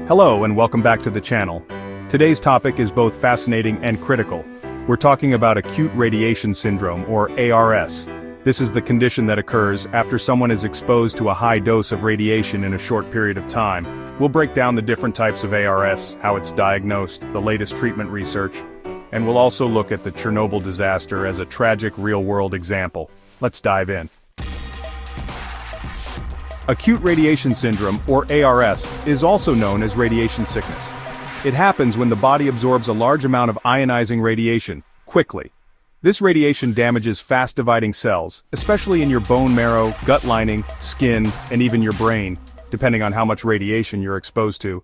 Hello and welcome back to the channel. Today's topic is both fascinating and critical. We're talking about acute radiation syndrome, or ARS. This is the condition that occurs after someone is exposed to a high dose of radiation in a short period of time. We'll break down the different types of ARS, how it's diagnosed, the latest treatment research, and we'll also look at the Chernobyl disaster as a tragic real-world example. Let's dive in. Acute radiation syndrome, or ARS, is also known as radiation sickness. It happens when the body absorbs a large amount of ionizing radiation, quickly. This radiation damages fast-dividing cells, especially in your bone marrow, gut lining, skin, and even your brain, depending on how much radiation you're exposed to.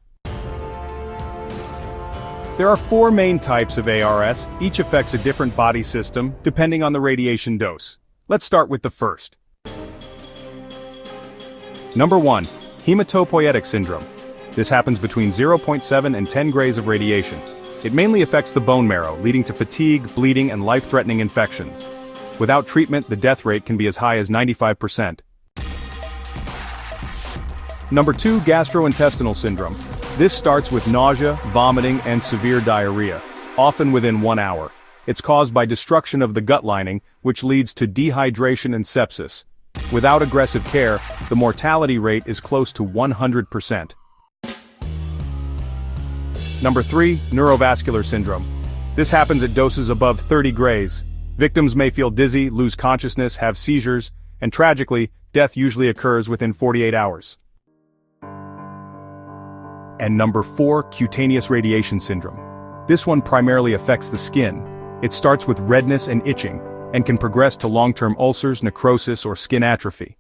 There are 4 main types of ARS, each affects a different body system, depending on the radiation dose. Let's start with the first. Number 1. Hematopoietic syndrome. This happens between 0.7 and 10 grays of radiation. It mainly affects the bone marrow, leading to fatigue, bleeding, and life-threatening infections. Without treatment, the death rate can be as high as 95%. Number 2. Gastrointestinal syndrome. This starts with nausea, vomiting, and severe diarrhea, often within 1 hour. It's caused by destruction of the gut lining, which leads to dehydration and sepsis. Without aggressive care, the mortality rate is close to 100%. Number 3. Neurovascular syndrome. This happens at doses above 30 grays. Victims may feel dizzy, lose consciousness, have seizures, and tragically, death usually occurs within 48 hours. And number 4. Cutaneous radiation syndrome. This one primarily affects the skin. It starts with redness and itching, and can progress to long-term ulcers, necrosis, or skin atrophy.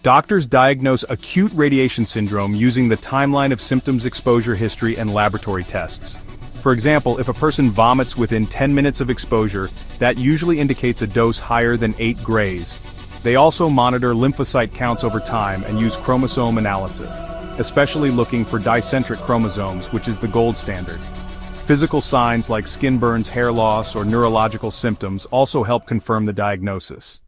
Doctors diagnose acute radiation syndrome using the timeline of symptoms, exposure history, and laboratory tests. For example, if a person vomits within 10 minutes of exposure, that usually indicates a dose higher than 8 grays. They also monitor lymphocyte counts over time and use chromosome analysis, especially looking for dicentric chromosomes, which is the gold standard. Physical signs like skin burns, hair loss, or neurological symptoms also help confirm the diagnosis.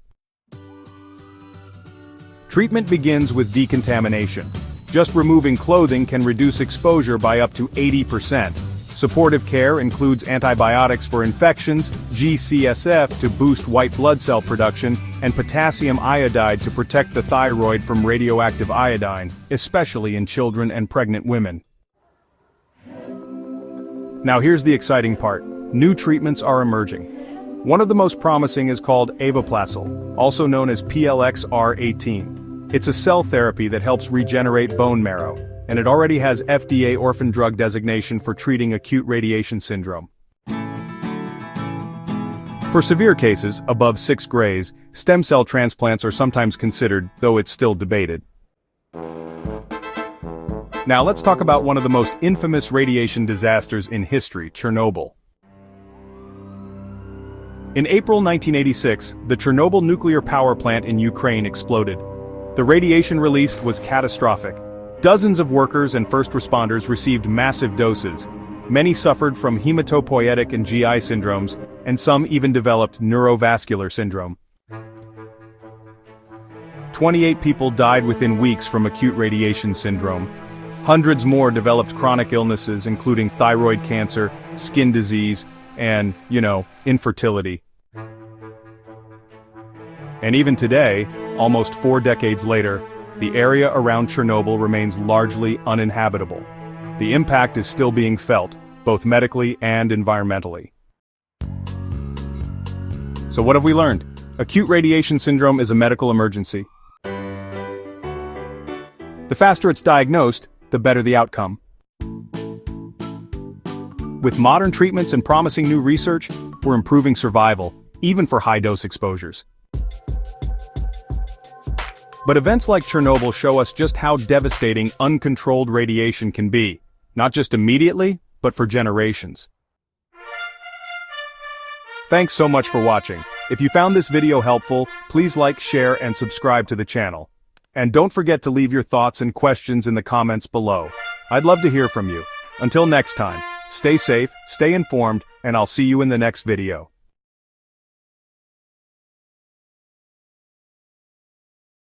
Treatment begins with decontamination. Just removing clothing can reduce exposure by up to 80%. Supportive care includes antibiotics for infections, G-CSF to boost white blood cell production, and potassium iodide to protect the thyroid from radioactive iodine, especially in children and pregnant women. Now here's the exciting part. New treatments are emerging. One of the most promising is called Avoplacel, also known as PLXR18. It's a cell therapy that helps regenerate bone marrow, and it already has FDA orphan drug designation for treating acute radiation syndrome. For severe cases, above 6 grays, stem cell transplants are sometimes considered, though it's still debated. Now let's talk about one of the most infamous radiation disasters in history, Chernobyl. In April 1986, the Chernobyl nuclear power plant in Ukraine exploded. The radiation released was catastrophic. Dozens of workers and first responders received massive doses. Many suffered from hematopoietic and GI syndromes, and some even developed neurovascular syndrome. 28 people died within weeks from acute radiation syndrome. Hundreds more developed chronic illnesses including thyroid cancer, skin disease, and, infertility. And even today, almost 4 decades later, the area around Chernobyl remains largely uninhabitable. The impact is still being felt, both medically and environmentally. So what have we learned? Acute radiation syndrome is a medical emergency. The faster it's diagnosed, the better the outcome. With modern treatments and promising new research, we're improving survival, even for high-dose exposures. But events like Chernobyl show us just how devastating uncontrolled radiation can be, not just immediately, but for generations. Thanks so much for watching. If you found this video helpful, please like, share, and subscribe to the channel. And don't forget to leave your thoughts and questions in the comments below. I'd love to hear from you. Until next time, stay safe, stay informed, and I'll see you in the next video.